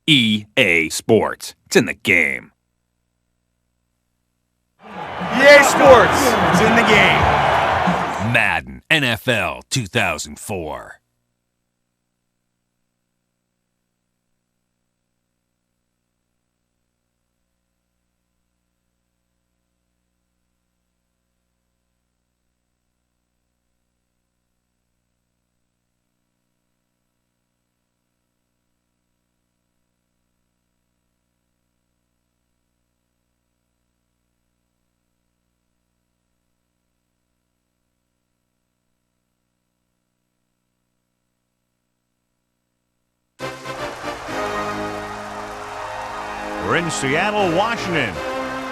EA Sports. It's in the game. EA Sports. It's in the game. Madden NFL 2004. We're in Seattle, Washington,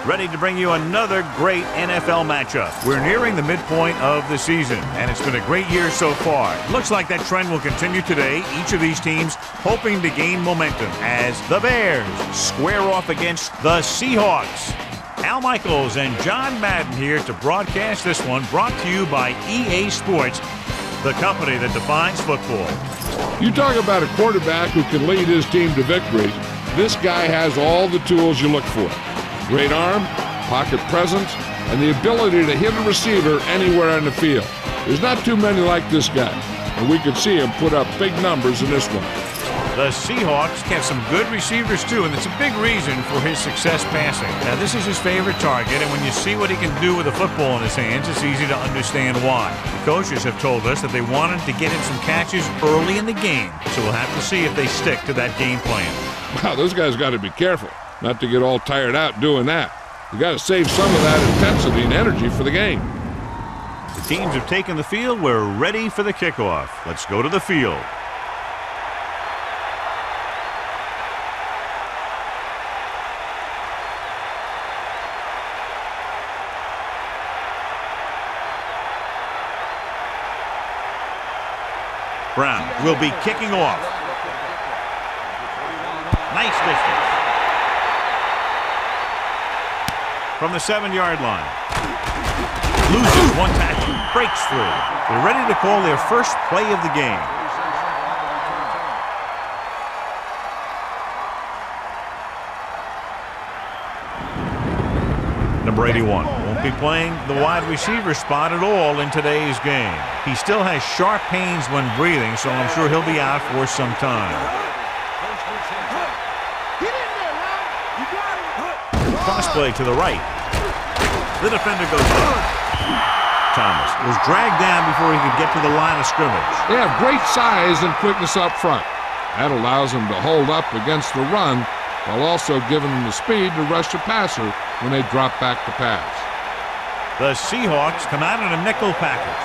ready to bring you another great NFL matchup. We're nearing the midpoint of the season, and it's been a great year so far. Looks like that trend will continue today. Each of these teams hoping to gain momentum as the Bears square off against the Seahawks. Al Michaels and John Madden here to broadcast this one, brought to you by EA Sports, the company that defines football. You talk about a quarterback who can lead his team to victory. This guy has all the tools you look for. Great arm, pocket presence, and the ability to hit a receiver anywhere on the field. There's not too many like this guy, and we could see him put up big numbers in this one. The Seahawks have some good receivers too, and it's a big reason for his success passing. Now, this is his favorite target, and when you see what he can do with a football in his hands, it's easy to understand why. The coaches have told us that they wanted to get him some catches early in the game, so we'll have to see if they stick to that game plan. Wow, those guys got to be careful not to get all tired out doing that. You got to save some of that intensity and energy for the game. The teams have taken the field. We're ready for the kickoff. Let's go to the field. Brown will be kicking off. Nice distance. From the 7-yard line. Loses one tackle. Breaks through. They're ready to call their first play of the game. Number 81 won't be playing the wide receiver spot at all in today's game. He still has sharp pains when breathing, so I'm sure he'll be out for some time. Cross play to the right. The defender goes down. Thomas was dragged down before he could get to the line of scrimmage. They have great size and quickness up front. That allows them to hold up against the run while also giving them the speed to rush the passer when they drop back to pass. The Seahawks come out in a nickel package.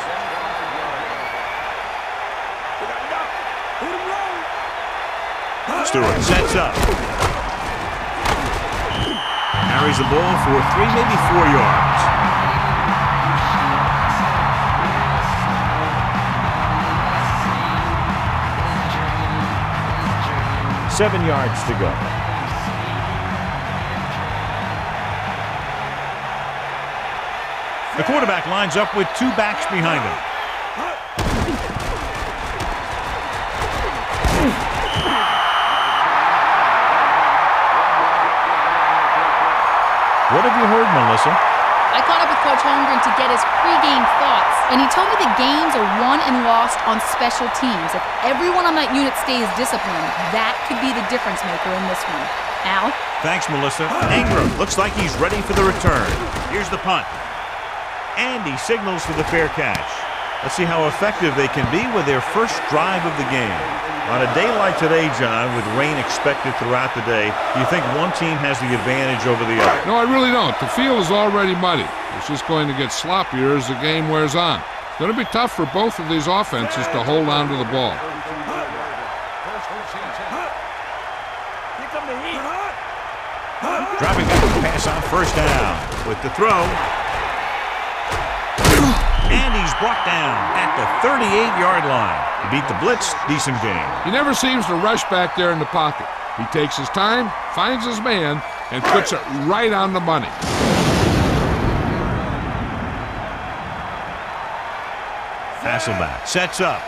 Stewart sets up. Carries the ball for 3, maybe 4 yards. Seven yards to go. The quarterback lines up with 2 backs behind him. What have you heard, Melissa? I caught up with Coach Holmgren to get his pregame thoughts, and he told me the games are won and lost on special teams. If everyone on that unit stays disciplined, that could be the difference maker in this one. Al? Thanks, Melissa. Ingram looks like he's ready for the return. Here's the punt. And he signals for the fair catch. Let's see how effective they can be with their first drive of the game. On a day like today, John, with rain expected throughout the day, do you think one team has the advantage over the other? No, I really don't. The field is already muddy. It's just going to get sloppier as the game wears on. It's going to be tough for both of these offenses to hold on to the ball. Dropping back to pass on first down with the throw. And he's brought down at the 38-yard line. He beat the blitz. Decent game. He never seems to rush back there in the pocket. He takes his time, finds his man, and puts it right on the money. Hasselback sets up.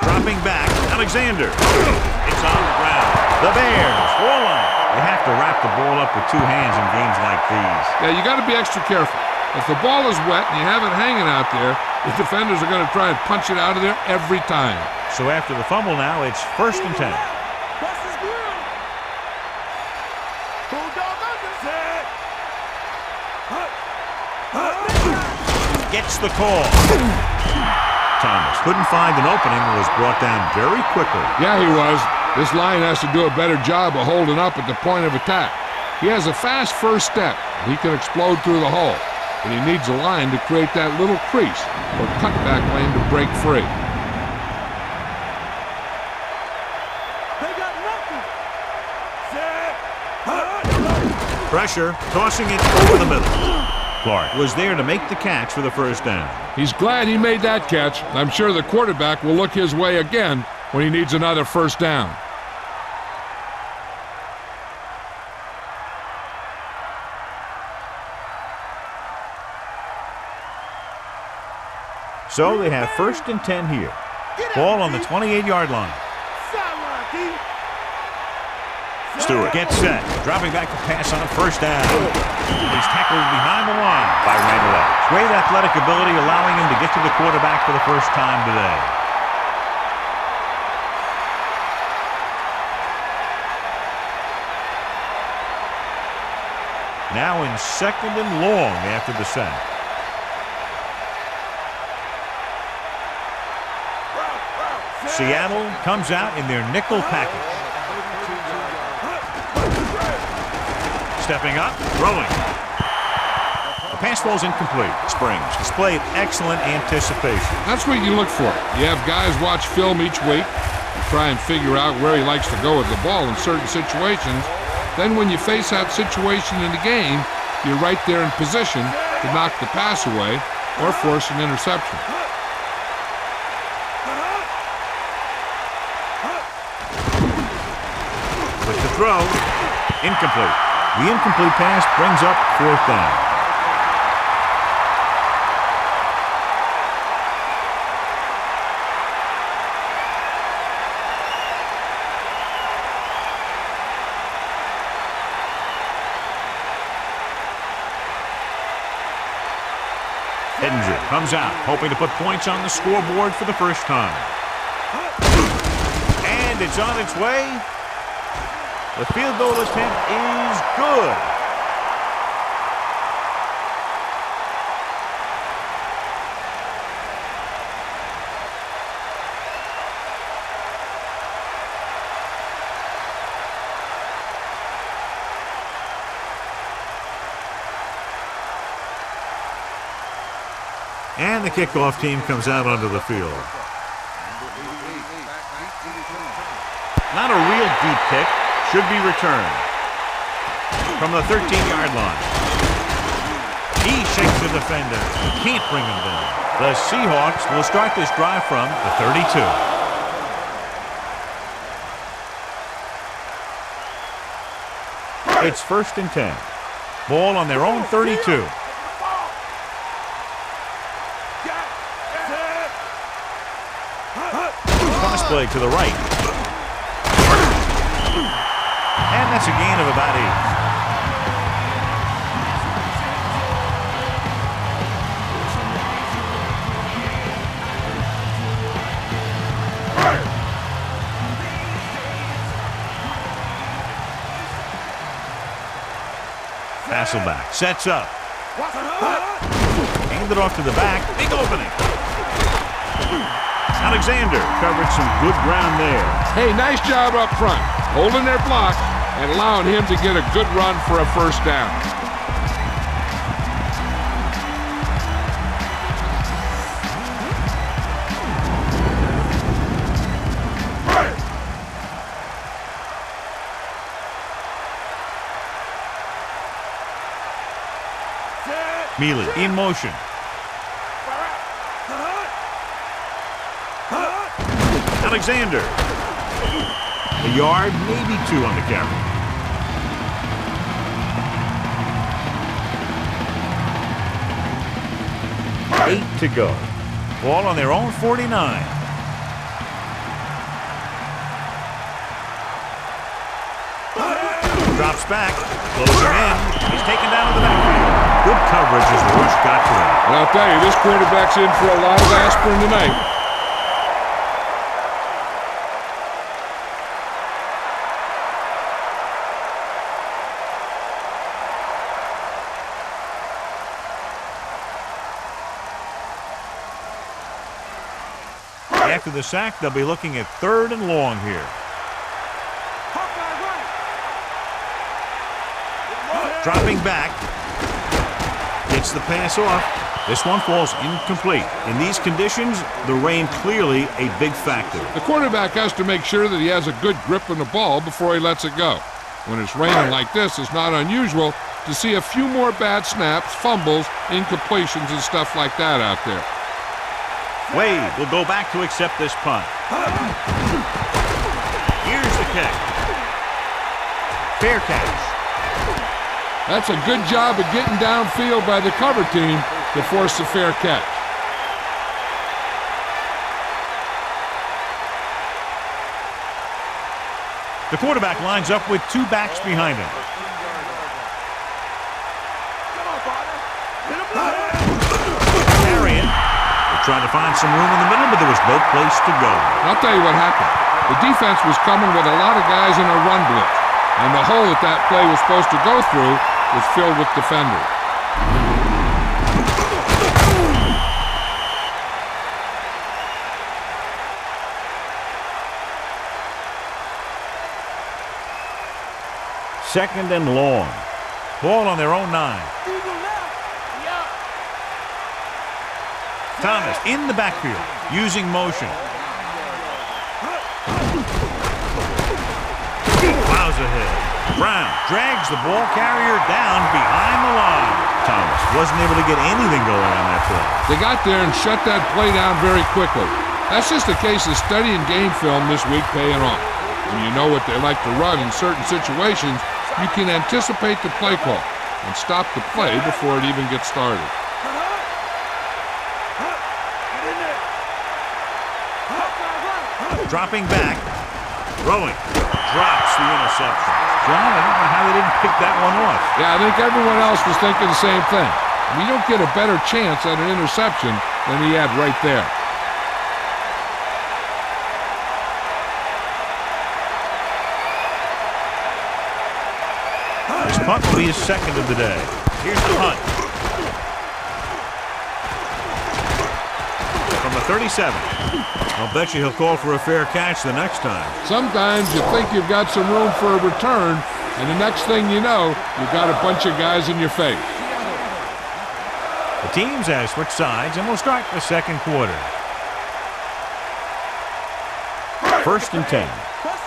Dropping back, Alexander. It's on the ground. The Bears hold on. They have to wrap the ball up with two hands in games like these. Yeah, you got to be extra careful. If the ball is wet and you have it hanging out there, the defenders are going to try and punch it out of there every time. So after the fumble now, it's 1st and 10. Gets the call. Thomas couldn't find an opening and was brought down very quickly. Yeah, he was. This line has to do a better job of holding up at the point of attack. He has a fast first step. He can explode through the hole. But he needs a line to create that little crease or cutback lane to break free. Pressure, tossing it over the middle. Clark was there to make the catch for the first down. He's glad he made that catch. I'm sure the quarterback will look his way again when he needs another first down. So they have 1st and 10 here. Ball on the 28-yard line. Stewart gets set, dropping back to pass on 1st down. He's tackled behind the line by Randall. Great athletic ability, allowing him to get to the quarterback for the first time today. Now in 2nd and long after the sack. Seattle comes out in their nickel package. Stepping up, throwing. The pass ball's incomplete. Springs displayed excellent anticipation. That's what you look for. You have guys watch film each week, try and figure out where he likes to go with the ball in certain situations. Then when you face that situation in the game, you're right there in position to knock the pass away or force an interception. With the throw, incomplete. The incomplete pass brings up 4th down. Edinger comes out, hoping to put points on the scoreboard for the first time. And it's on its way. The field goal attempt is good. And the kickoff team comes out onto the field. Not a real deep kick. Should be returned from the 13-yard line. He shakes the defender. Can't bring him down. The Seahawks will start this drive from the 32. It's 1st and 10. Ball on their own 32. Cross play to the right. And that's a gain of about 8. Hasselback sets up. Handed off to the back. Big opening. Alexander covered some good ground there. Hey, nice job up front, holding their block and allowing him to get a good run for a first down. Mealy in motion. Alexander. A yard, maybe 2 on the carry. Eight to go. Ball on their own 49. Drops back, closing in. He's taken down to the backfield. Good coverage as the rush got to him. And I'll tell you, this quarterback's in for a lot of aspirin tonight. After the sack, they'll be looking at 3rd and long here. Dropping back. Gets the pass off. This one falls incomplete. In these conditions, the rain clearly a big factor. The quarterback has to make sure that he has a good grip on the ball before he lets it go. When it's raining like this, it's not unusual to see a few more bad snaps, fumbles, incompletions, and stuff like that out there. Wade will go back to accept this punt. Here's the kick. Fair catch. That's a good job of getting downfield by the cover team to force a fair catch. The quarterback lines up with 2 backs behind him. Carrying. Trying to find some room in the middle, but there was no place to go. I'll tell you what happened. The defense was coming with a lot of guys in a run blitz, and the hole that play was supposed to go through was filled with defenders. Second and long. Ball on their own 9. Thomas in the backfield, using motion. Plows ahead. Brown drags the ball carrier down behind the line. Thomas wasn't able to get anything going on that play. They got there and shut that play down very quickly. That's just a case of studying game film this week paying off. When you know what they like to run in certain situations, you can anticipate the play call and stop the play before it even gets started. Dropping back, throwing, drops the interception. John, I don't know how they didn't pick that one off. Yeah, I think everyone else was thinking the same thing. You don't get a better chance at an interception than he had right there. This punt will be his second of the day. Here's the punt. From the 37. I'll bet you he'll call for a fair catch the next time. Sometimes you think you've got some room for a return, and the next thing you know, you've got a bunch of guys in your face. The teams have switched sides, and we'll start the second quarter. 1st and 10.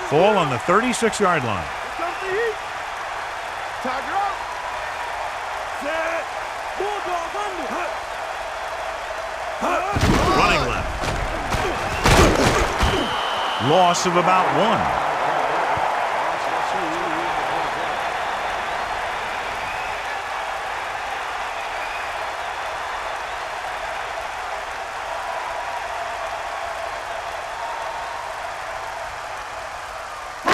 Ball on the 36-yard line. Running left. Loss of about 1.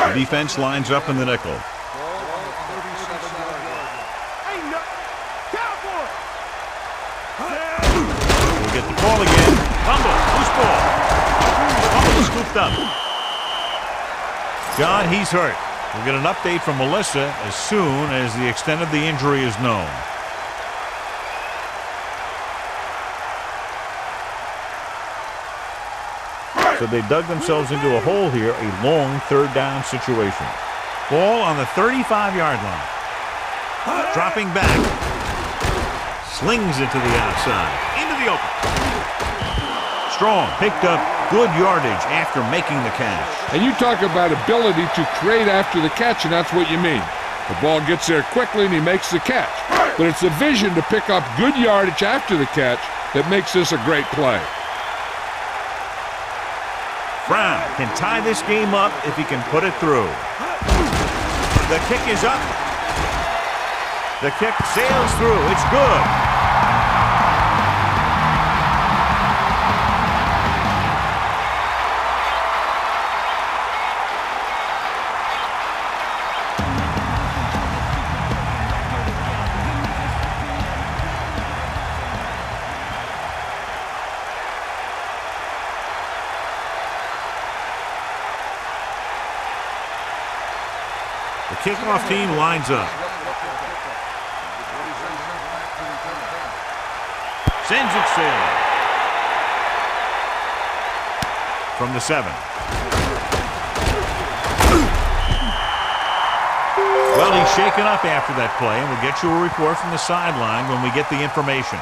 The defense lines up in the nickel. We'll get the call again. Fumble. Loose ball. Fumble scooped up. John, he's hurt. We'll get an update from Melissa as soon as the extent of the injury is known. So they dug themselves into a hole here, a long 3rd down situation. Ball on the 35-yard line. Dropping back. Slings it to the outside. Into the open. Strong picked up good yardage after making the catch. And you talk about ability to create after the catch, and that's what you mean. The ball gets there quickly and he makes the catch. But it's the vision to pick up good yardage after the catch that makes this a great play. Brown can tie this game up if he can put it through. The kick is up. The kick sails through. It's good. kickoff team lines up. Sends it sail. From the 7. Well, he's shaken up after that play, and we'll get you a report from the sideline when we get the information.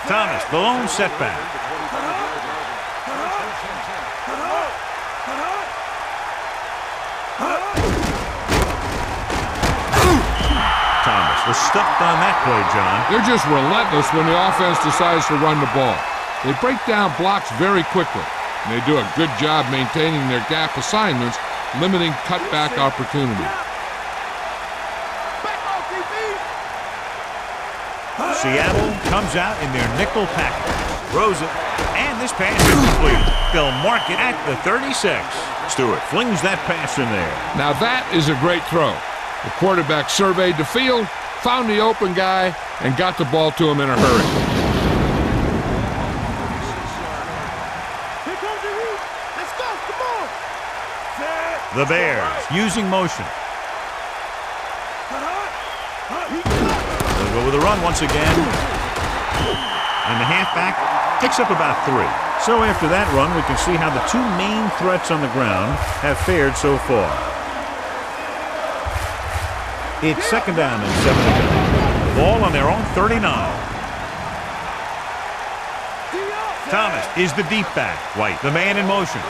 Thomas, the lone setback. Thomas was stuffed on that play, John. They're just relentless when the offense decides to run the ball. They break down blocks very quickly, and they do a good job maintaining their gap assignments, limiting cutback opportunities. Seattle comes out in their nickel package. Throws it, and this pass is complete. They'll mark it at the 36. Stewart flings that pass in there. Now that is a great throw. The quarterback surveyed the field, found the open guy, and got the ball to him in a hurry. Here comes the heat. Let's go. Come on. The Bears using motion. They'll go with a run once again. And the halfback picks up about 3. So after that run, we can see how the 2 main threats on the ground have fared so far. It's 2nd down and 7 to go. Ball on their own 39. Thomas is the deep back. White, the man in motion.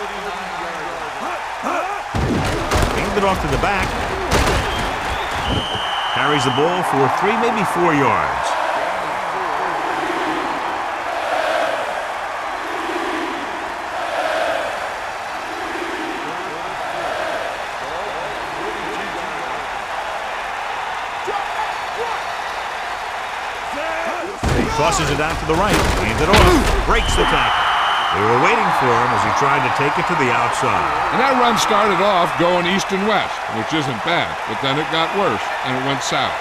Handed off to the back. Carries the ball for 3, maybe 4 yards. Tosses it out to the right. Hands it off. Breaks the tackle. They were waiting for him as he tried to take it to the outside. And that run started off going east and west, which isn't bad, but then it got worse, and it went south.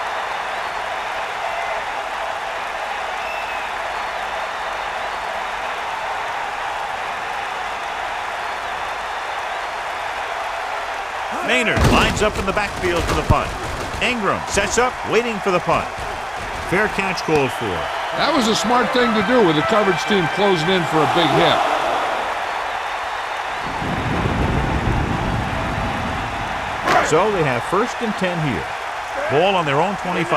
Maynard lines up in the backfield for the punt. Ingram sets up, waiting for the punt. Fair catch called for. That was a smart thing to do with the coverage team closing in for a big hit. So they have 1st and 10 here. Ball on their own 25.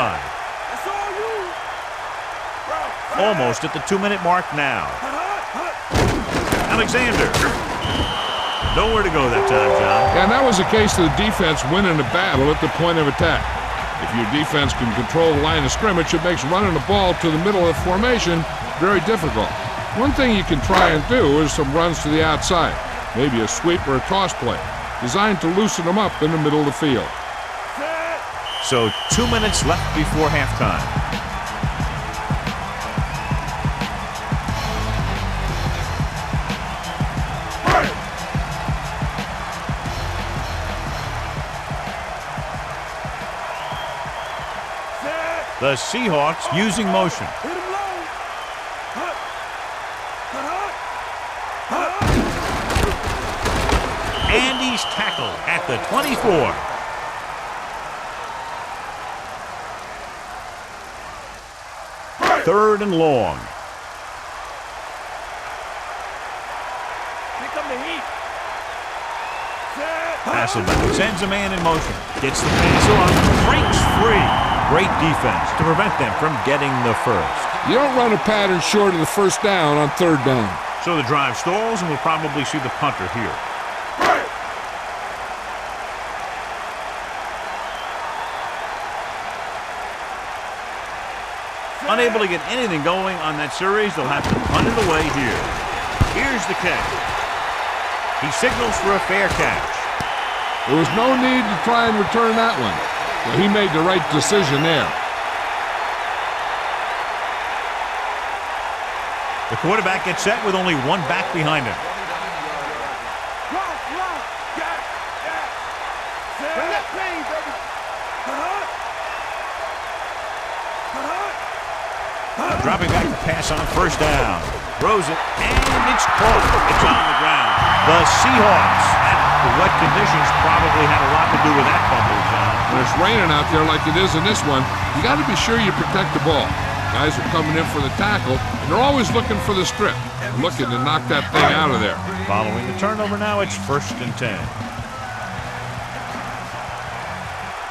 Almost at the 2-minute mark now. Alexander. Nowhere to go that time, John. And that was a case of the defense winning the battle at the point of attack. If your defense can control the line of scrimmage, it makes running the ball to the middle of the formation very difficult. One thing you can try and do is some runs to the outside, maybe a sweep or a toss play, designed to loosen them up in the middle of the field. So 2 minutes left before halftime. The Seahawks using motion. And he's tackled at the 24. Third and long. Here come the heat. Hasselbeck sends a man in motion. Gets the pass on. Breaks free. Great defense to prevent them from getting the first. You don't run a pattern short of the 1st down on 3rd down. So the drive stalls, and we'll probably see the punter here. Unable to get anything going on that series, they'll have to punt it away here. Here's the catch. He signals for a fair catch. There was no need to try and return that one. So he made the right decision there. The quarterback gets set with only 1 back behind him. Dropping back to pass on first down. Throws it, and it's caught. It's on the ground. The Seahawks. The wet conditions probably had a lot to do with that fumble, John. When it's raining out there like it is in this one, you got to be sure you protect the ball. Guys are coming in for the tackle, and they're always looking for the strip, looking to knock that thing out of there. Following the turnover now, it's 1st and 10.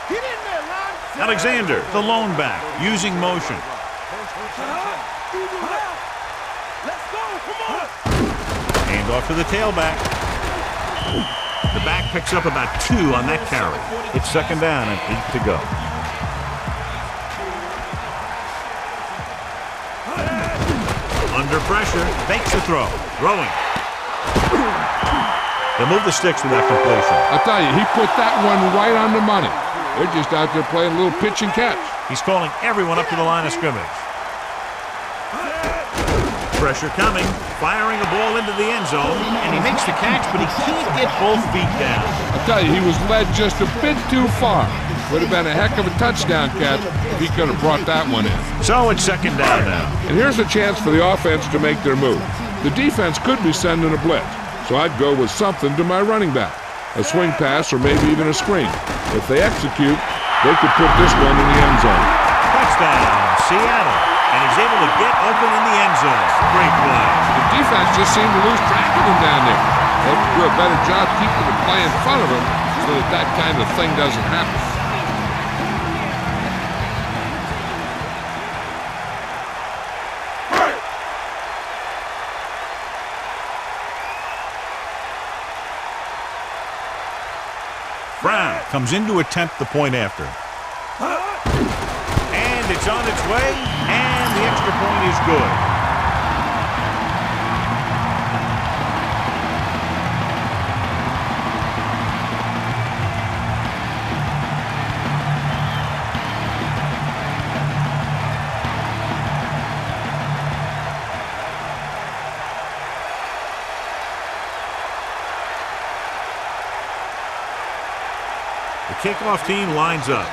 Get in there, Ron. Alexander, the lone back, using motion. Let's go. Come on. Hand off to the tailback. The back picks up about 2 on that carry. It's 2nd down and 8 to go. Under pressure, fakes the throw. Throwing. They move the sticks with that completion. I'll tell you, he put that one right on the money. They're just out there playing a little pitch and catch. He's calling everyone up to the line of scrimmage. Pressure coming, firing a ball into the end zone, and he makes the catch, but he can't get both feet down. I'll tell you, he was led just a bit too far. Would have been a heck of a touchdown catch if he could have brought that one in. So it's 2nd down now. And here's a chance for the offense to make their move. The defense could be sending a blitz, so I'd go with something to my running back. A swing pass or maybe even a screen. If they execute, they could put this one in the end zone. Touchdown, Seattle. And he's able to get open in the end zone. Great play. The defense just seemed to lose track of him down there. They have to do a better job keeping the play in front of him so that that kind of thing doesn't happen. Brown comes in to attempt the point after. And it's on its way, and the extra point is good. The kickoff team lines up.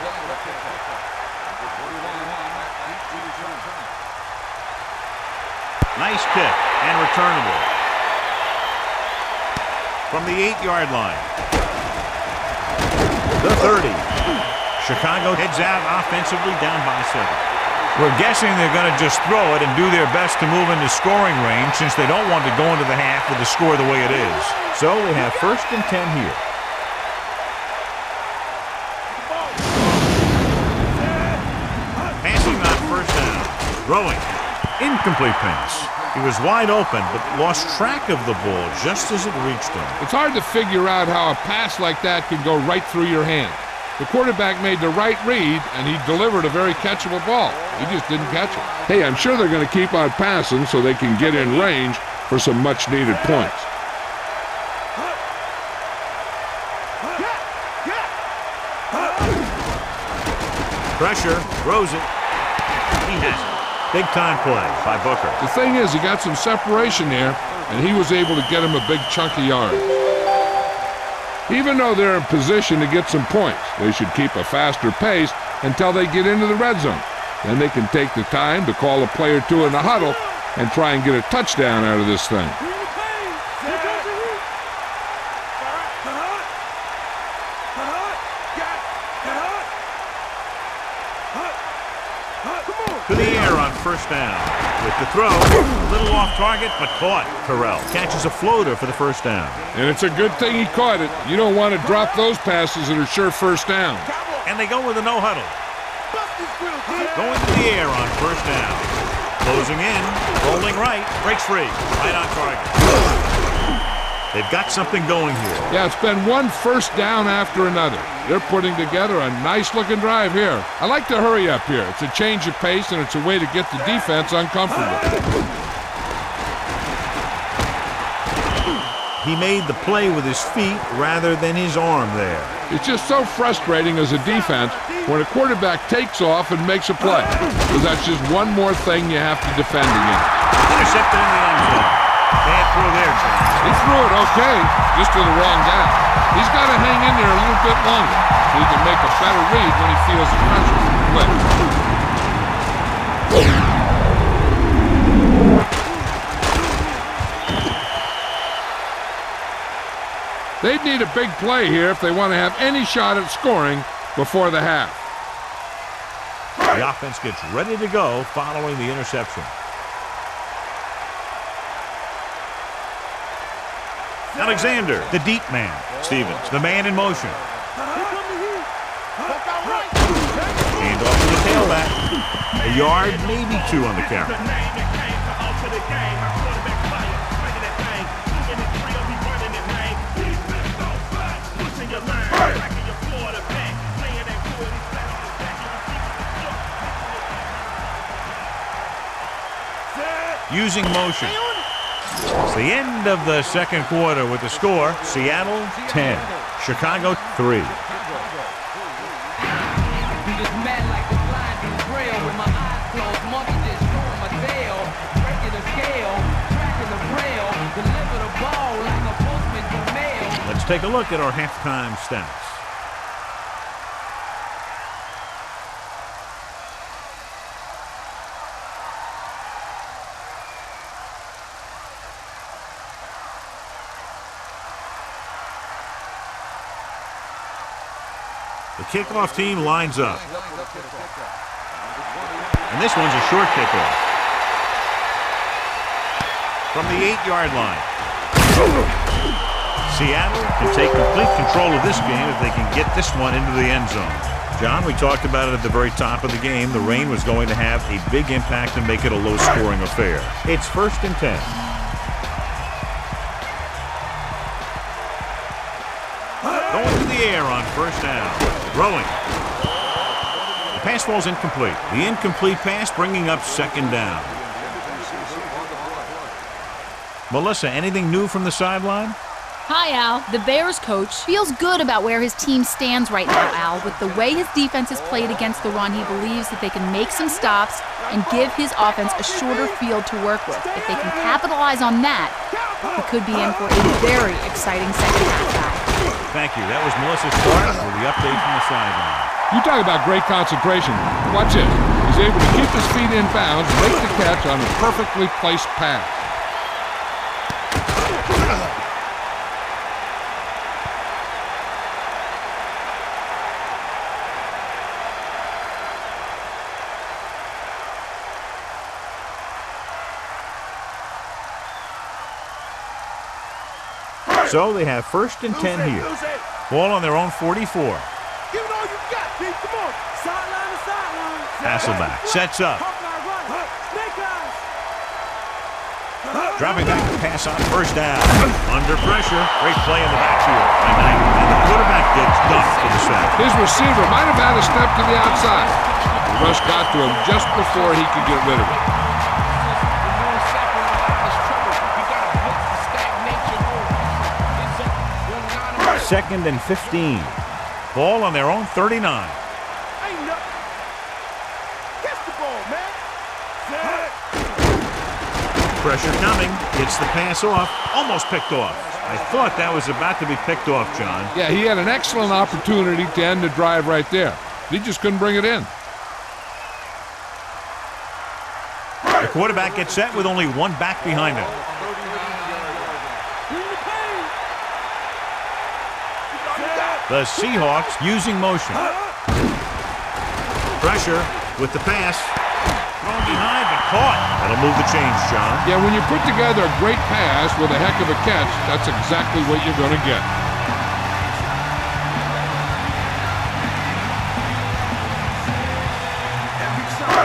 Nice kick and returnable. From the 8-yard line. The 30. Chicago heads out offensively down by 7. We're guessing they're going to just throw it and do their best to move into scoring range since they don't want to go into the half with the score the way it is. So we have 1st and 10 here. Throwing. Incomplete pass. He was wide open, but lost track of the ball just as it reached him. It's hard to figure out how a pass like that can go right through your hand. The quarterback made the right read, and he delivered a very catchable ball. He just didn't catch it. Hey, I'm sure they're going to keep on passing so they can get in range for some much-needed points. Pressure. Throws it. He has it. Big-time play by Booker. The thing is, he got some separation there, and he was able to get him a big chunk of yards. Even though they're in position to get some points, they should keep a faster pace until they get into the red zone. Then they can take the time to call a play or two in the huddle and try and get a touchdown out of this thing. To the air on first down. With the throw, a little off target, but caught. Terrell catches a floater for the first down. And it's a good thing he caught it. You don't want to drop those passes that are sure first down. And they go with a no huddle. Going to the air on first down. Closing in, rolling right, breaks free. Right on target. They've got something going here. Yeah, it's been one first down after another. They're putting together a nice-looking drive here. I like to hurry up here. It's a change of pace, and it's a way to get the defense uncomfortable. He made the play with his feet rather than his arm there. It's just so frustrating as a defense when a quarterback takes off and makes a play, because that's just one more thing you have to defend against. Intercepted in the end zone. Bad throw there, John. He threw it okay, just to the wrong guy. He's got to hang in there a little bit longer so he can make a better read when he feels the pressure from the blitz. They'd need a big play here if they want to have any shot at scoring before the half. The offense gets ready to go following the interception. Alexander, the deep man. Stevens, the man in motion. Hand off to the tailback. A yard, maybe 2 on the carry. Using motion. It's the end of the second quarter with the score, Seattle 10, Chicago 3. Let's take a look at our halftime stats. The kickoff team lines up. And this one's a short kickoff. From the 8-yard line. Seattle can take complete control of this game if they can get this one into the end zone. John, we talked about it at the very top of the game. The rain was going to have a big impact and make it a low-scoring affair. It's 1st and 10. Going to the air on 1st down. Throwing. The pass falls incomplete. The incomplete pass bringing up 2nd down. Melissa, anything new from the sideline? Hi, Al. The Bears coach feels good about where his team stands right now, Al. With the way his defense has played against the run, he believes that they can make some stops and give his offense a shorter field to work with. If they can capitalize on that, he could be in for a very exciting second half, Al. Thank you. That was Melissa Stark with the update from the sideline. You talk about great concentration. Watch it. He's able to keep his feet in bounds, make the catch on a perfectly placed pass. So they have 1st and 10 here. Ball on their own 44. Give it all you got, Pete. Come on. Sideline to sideline. Hasselback sets up. Dropping back to pass on 1st down. Under pressure. Great play in the backfield by Knight. And the quarterback gets dumped for the sack. His receiver might have had a step to the outside. The rush got to him just before he could get rid of it. 2nd and 15. Ball on their own 39. Ain't nothing. Catch the ball, man. Pressure coming. Gets the pass off. Almost picked off. I thought that was about to be picked off, John. Yeah, he had an excellent opportunity to end the drive right there. He just couldn't bring it in. The quarterback gets set with only one back behind him. The Seahawks using motion. Pressure with the pass. Thrown behind, but caught. That'll move the chains, John. Yeah, when you put together a great pass with a heck of a catch, that's exactly what you're going to get.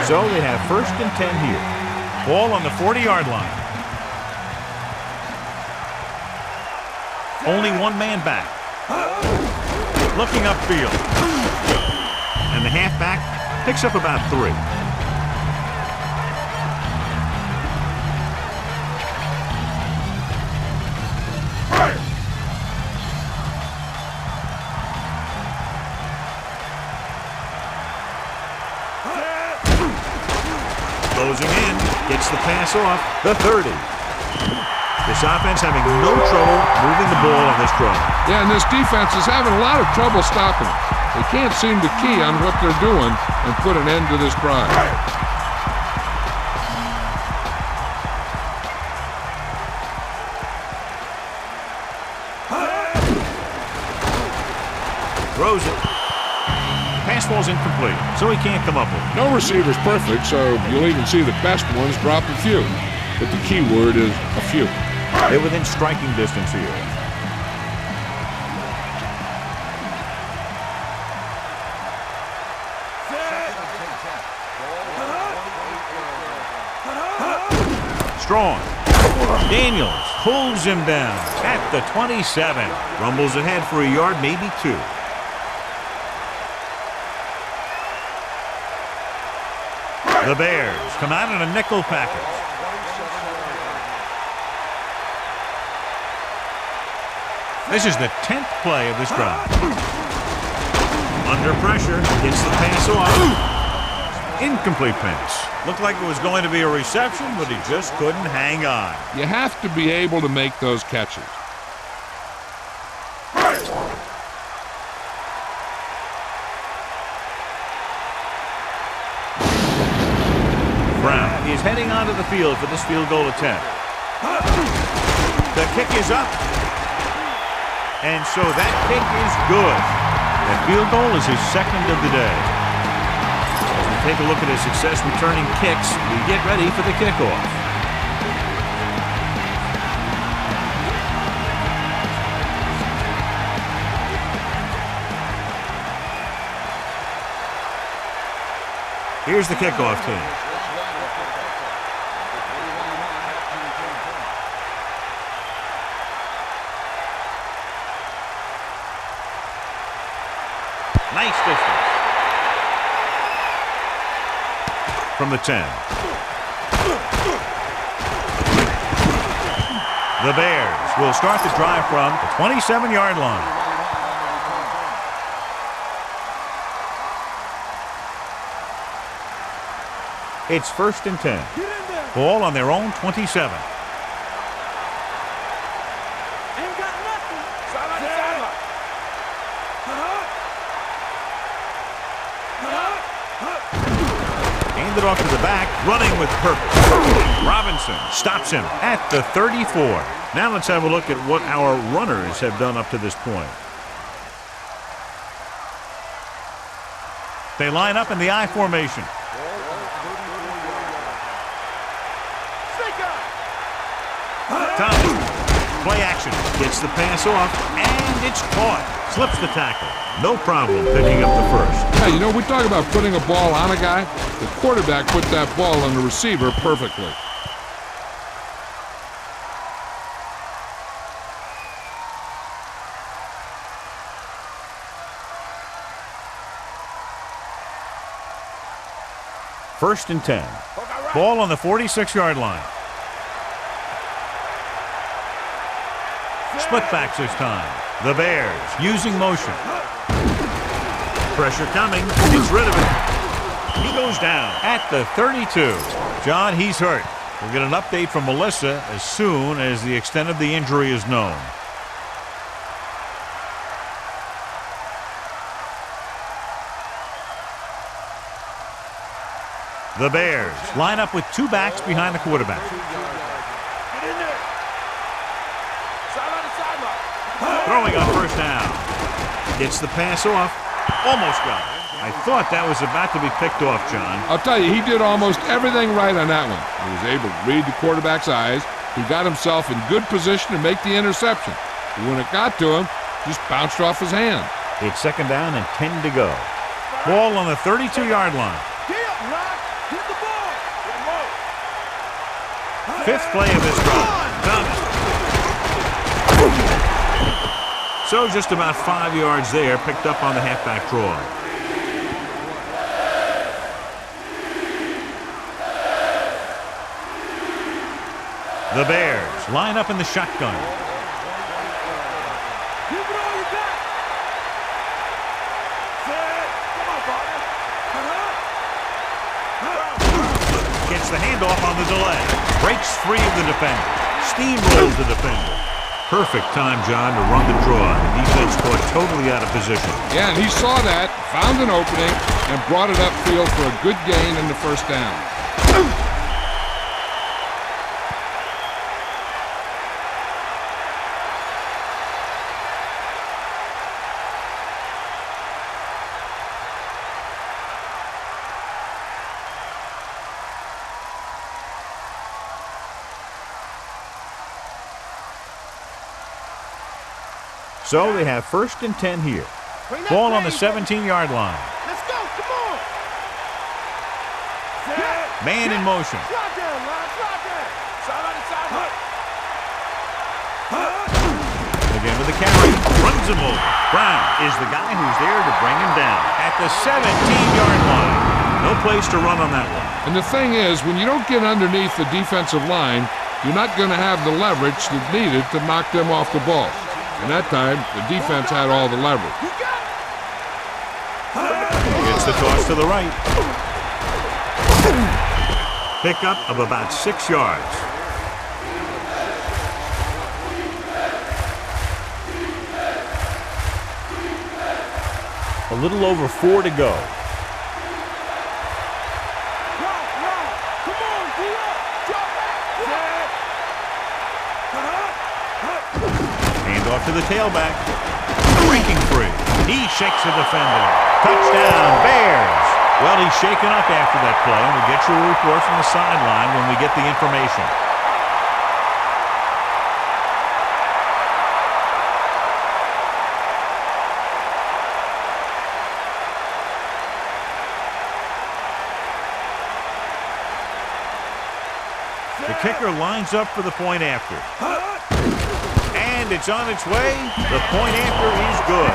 So they have 1st and 10 here. Ball on the 40-yard line. Only one man back. Looking upfield. And the halfback picks up about 3. Closing in, gets the pass off, the 30. This offense having no trouble moving the ball on this drive. Yeah, and this defense is having a lot of trouble stopping it. They can't seem to key on what they're doing and put an end to this drive. Throws it. Pass ball's incomplete, so he can't come up with it. No receiver's perfect, so you'll even see the best ones drop a few. But the key word is a few. They're within striking distance here. Strong. Daniels pulls him down at the 27. Rumbles ahead for a yard, maybe 2. The Bears come out in a nickel package. This is the 10th play of this drive. Under pressure, gets the pass off. Incomplete pass. Looked like it was going to be a reception, but he just couldn't hang on. You have to be able to make those catches. Brown is heading onto the field for this field goal attempt. The kick is up. And so that kick is good. That field goal is his second of the day. As we take a look at his success returning kicks, we get ready for the kickoff. Here's the kickoff team. Nice distance. From the 10. The Bears will start the drive from the 27-yard line. It's 1st and 10. Ball on their own 27. Handed off to the back, running with purpose. Robinson stops him at the 34. Now let's have a look at what our runners have done up to this point. They line up in the I formation. Thomas, play action, gets the pass off, and it's caught. Slips the tackle. No problem picking up the first. Hey, you know, we talk about putting a ball on a guy. The quarterback put that ball on the receiver perfectly. First and 10. Ball on the 46-yard line. Split backs this time. The Bears using motion. Pressure coming. Gets rid of it. He goes down at the 32. John, he's hurt. We'll get an update from Melissa as soon as the extent of the injury is known. The Bears line up with 2 backs behind the quarterback. Throwing on first down. Gets the pass off. Almost got it. I thought that was about to be picked off, John. I'll tell you, he did almost everything right on that one. He was able to read the quarterback's eyes. He got himself in good position to make the interception. But when it got to him, just bounced off his hand. It's 2nd down and 10 to go. Ball on the 32-yard line. 5th play of this drive. Thomas. So just about 5 yards there, picked up on the halfback draw. The Bears line up in the shotgun. Gets the handoff on the delay. Breaks free of the defender. Steamrolls the defender. Perfect time, John, to run the draw. The defense caught totally out of position. Yeah, and he saw that, found an opening, and brought it upfield for a good gain in the first down. So they have 1st and 10 here. Ball on the 17-yard line. Let's go. Come on. Man in motion. Slide down, line. Slide down. Side side. Again with the carry. Runs him over. Brown is the guy who's there to bring him down at the 17-yard line. No place to run on that one. And the thing is, when you don't get underneath the defensive line, you're not going to have the leverage that's needed to knock them off the ball. And that time, the defense had all the leverage. Gets the toss to the right. Pickup of about 6 yards. A little over 4 to go. Off to the tailback. Breaking free. He shakes the defender. Touchdown, Bears. Well, he's shaken up after that play, and we'll get you a report from the sideline when we get the information. The kicker lines up for the point after. And it's on its way. The point after is good.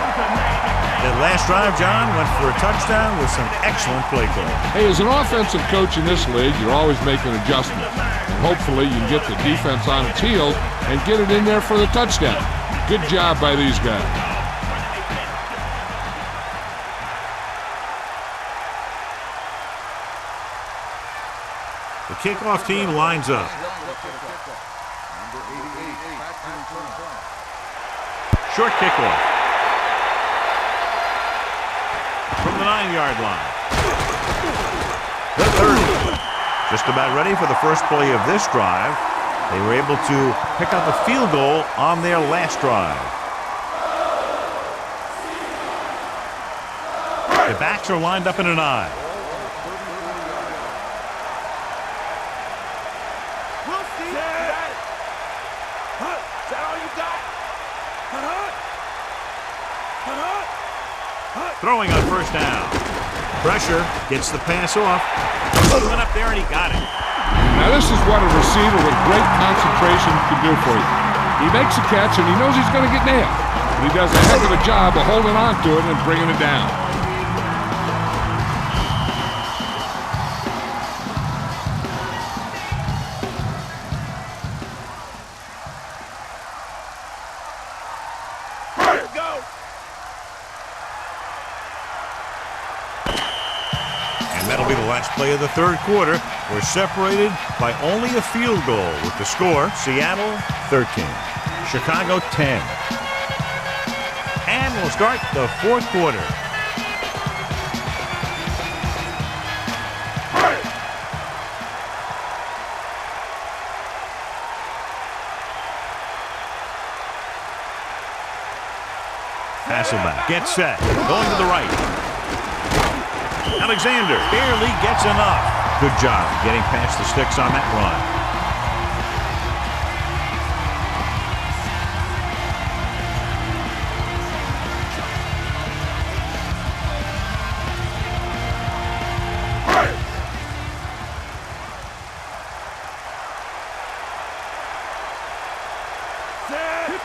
That last drive, John, went for a touchdown with some excellent play call. Hey, as an offensive coach in this league, you're always making adjustments. And hopefully you can get the defense on its heels and get it in there for the touchdown. Good job by these guys. The kickoff team lines up. Short kickoff. From the 9-yard line. The 30. Just about ready for the first play of this drive. They were able to pick up a field goal on their last drive. The backs are lined up in an I. Throwing on first down. Pressure gets the pass off. Went up there and he got it. Now this is what a receiver with great concentration can do for you. He makes a catch and he knows he's going to get nailed. And he does a heck of a job of holding on to it and bringing it down. That'll be the last play of the third quarter. We're separated by only a field goal with the score, Seattle 13, Chicago 10. And we'll start the fourth quarter. Hasselbeck gets set, going to the right. Alexander barely gets enough. Good job getting past the sticks on that run.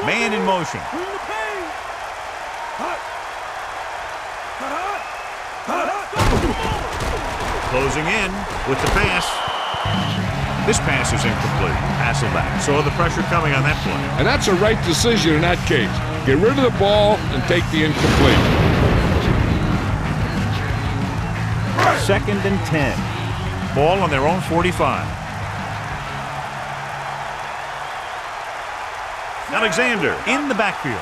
Man in motion. Closing in with the pass. This pass is incomplete. Hasselbeck saw the pressure coming on that play. And that's a right decision in that case. Get rid of the ball and take the incomplete. 2nd and 10. Ball on their own 45. Alexander in the backfield.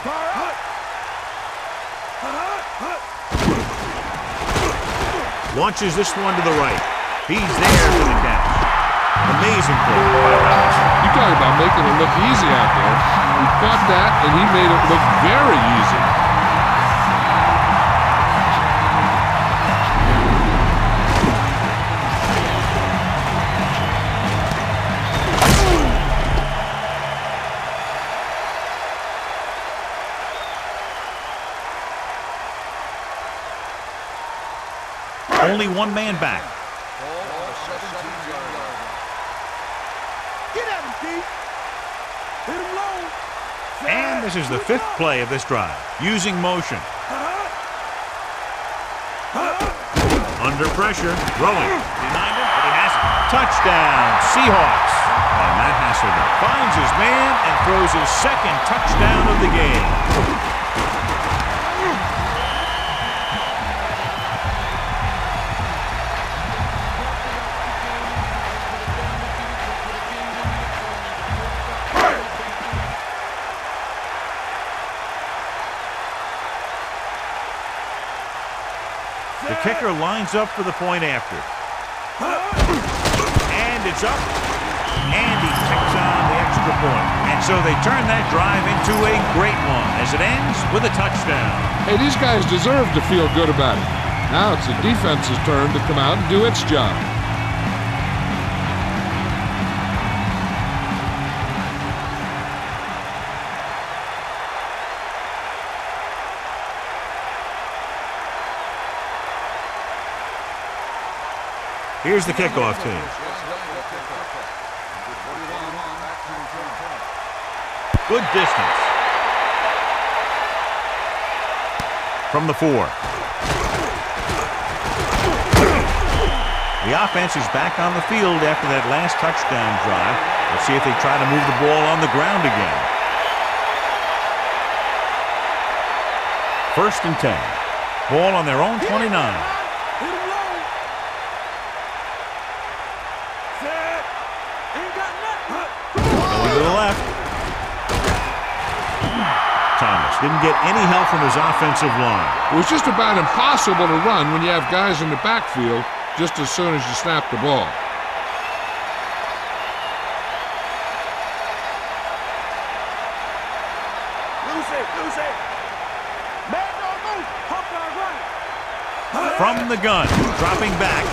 Launches this one to the right. He's there for the catch. Amazing play by Robinson. You talk about making it look easy out there. He caught that, and he made it look very easy. Only one man back. Get at him, Keith. Hit him low. And this is the 5th play of this drive. Using motion. Under pressure. Throwing. Behind him, but he has it. Touchdown, Seahawks. And Matt Hasselbeck finds his man and throws his 2nd touchdown of the game. The kicker lines up for the point after. And it's up. And he takes on the extra point. And so they turn that drive into a great one as it ends with a touchdown. Hey, these guys deserve to feel good about it. Now it's the defense's turn to come out and do its job. Here's the kickoff team. Good distance. From the 4. The offense is back on the field after that last touchdown drive. Let's see if they try to move the ball on the ground again. 1st and 10. Ball on their own 29. To the left. Thomas didn't get any help from his offensive line. It was just about impossible to run when you have guys in the backfield just as soon as you snap the ball. Lose it. Man, don't move. Pump our run. From the gun, dropping back.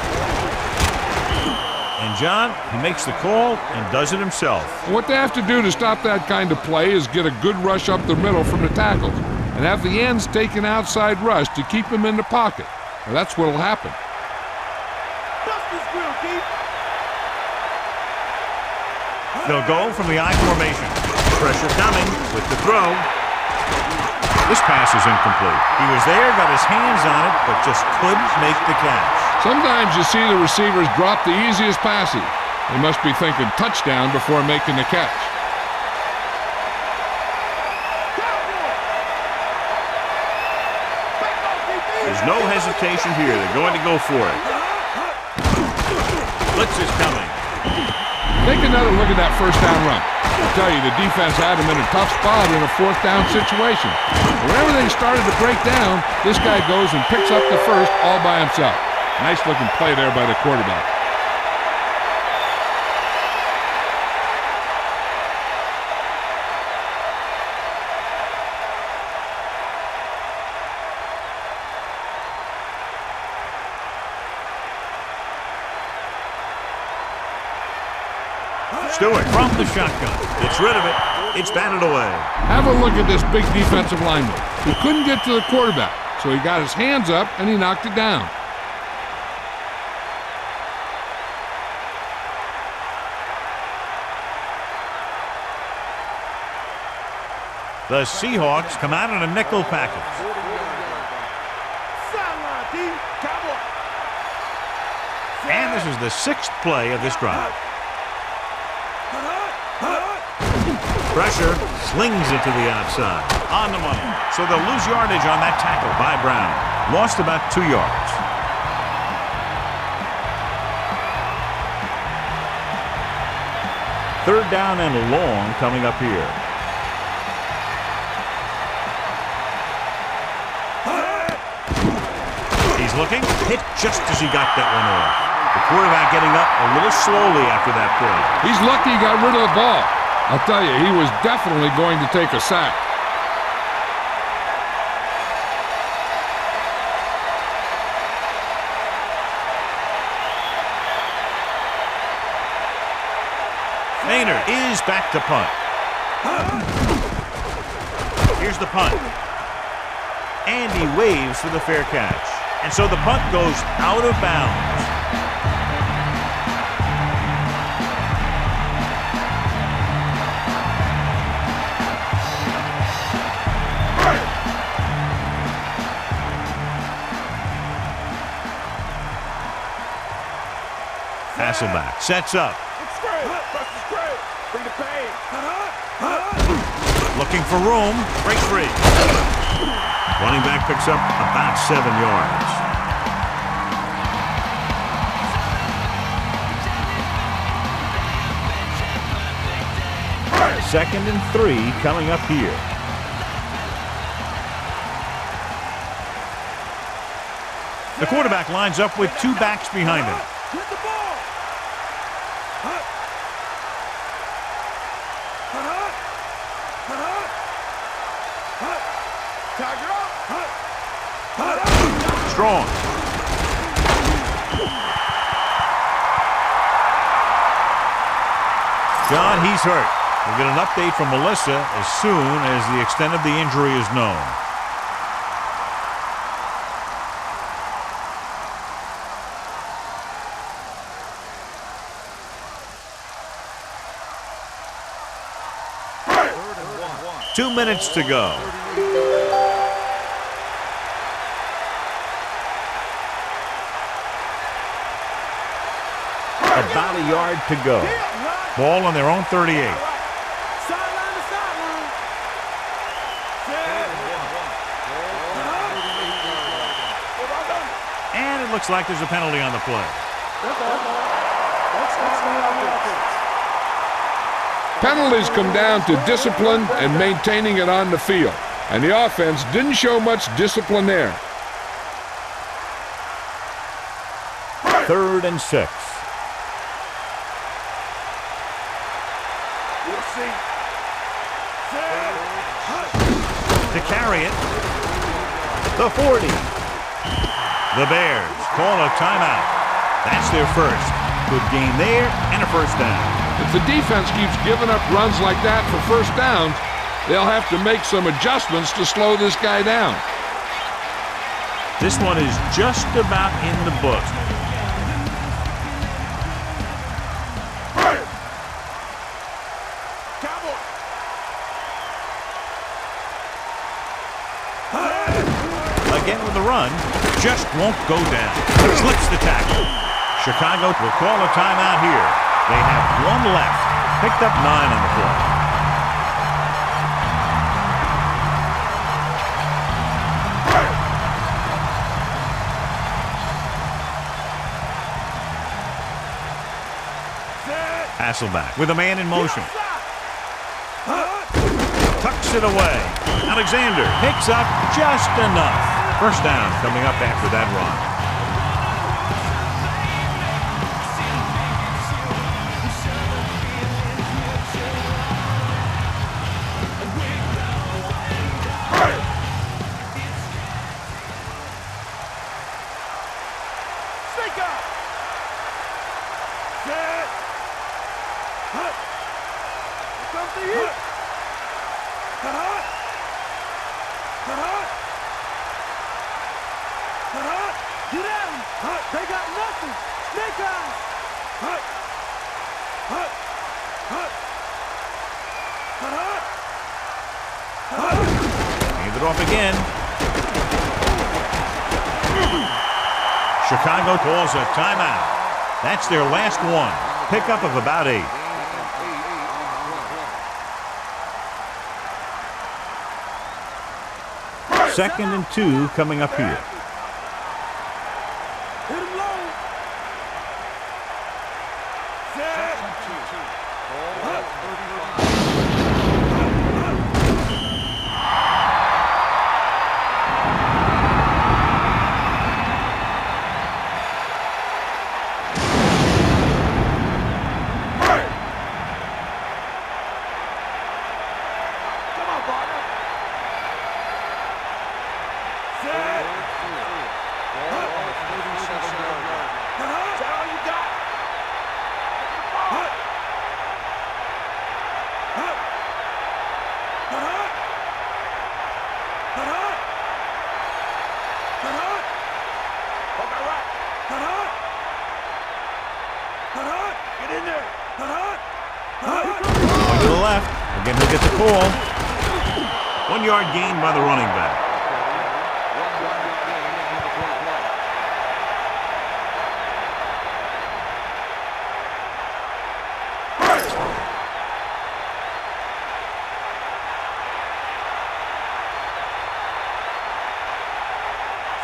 And John, he makes the call and does it himself. What they have to do to stop that kind of play is get a good rush up the middle from the tackles and have the ends take an outside rush to keep them in the pocket. Now, that's what will happen. Bust this grill, Keith. They'll go from the I formation. Pressure coming with the throw. This pass is incomplete. He was there, got his hands on it, but just couldn't make the catch. Sometimes you see the receivers drop the easiest passes. They must be thinking touchdown before making the catch. There's no hesitation here. They're going to go for it. Blitz is coming. Take another look at that 1st down run. I tell you, the defense had him in a tough spot in a 4th down situation. When everything started to break down, this guy goes and picks up the 1st all by himself. Nice looking play there by the quarterback. Stewart from the shotgun. Gets rid of it. It's batted away. Have a look at this big defensive lineman. He couldn't get to the quarterback, so he got his hands up and he knocked it down. The Seahawks come out in a nickel package. Sideline, D. Cowboy. And this is the 6th play of this drive. Pressure, slings it to the outside. On the money. So they'll lose yardage on that tackle by Brown. Lost about 2 yards. Third down and long coming up here. He's looking, hit just as he got that one off. The quarterback getting up a little slowly after that play. He's lucky he got rid of the ball. I'll tell you, he was definitely going to take a sack. Maynard is back to punt. Here's the punt. And he waves for the fair catch. And so the punt goes out of bounds. Hasselback sets up. Looking for room. Breaks free. Running back picks up about 7 yards. Second and 3 coming up here. The quarterback lines up with 2 backs behind him. Hit the ball. Strong. John, he's hurt. We'll get an update from Melissa as soon as the extent of the injury is known. One. 2 minutes to go. About a yard to go. Ball on their own 38. Sideline to sideline. And it looks like there's a penalty on the play. Penalties come down to discipline and maintaining it on the field. And the offense didn't show much discipline there. 3rd and 6. To carry it, the 40. The Bears call a timeout. That's their first. Good game there and a first down. If the defense keeps giving up runs like that for first downs, they'll have to make some adjustments to slow this guy down. This one is just about in the books. Again with the run, just won't go down. Slips the tackle. Chicago will call a timeout here. They have 1 left. Picked up 9 on the play. Hasselback with a man in motion. Tucks it away. Alexander picks up just enough. First down coming up after that run. Hand it off again. Chicago calls a timeout. That's their last one. Pickup of about 8. Second and 2 coming up here. Hit him low. Come on, partner. Set. left. Again, he'll get the call. 1 yard gain by the running back.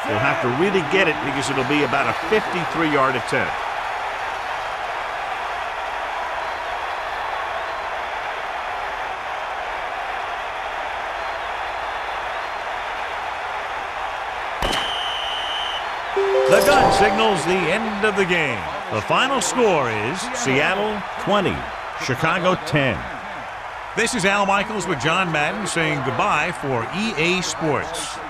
He'll have to really get it because it'll be about a 53-yard attempt. The gun signals the end of the game. The final score is Seattle 20, Chicago 10. This is Al Michaels with John Madden saying goodbye for EA Sports.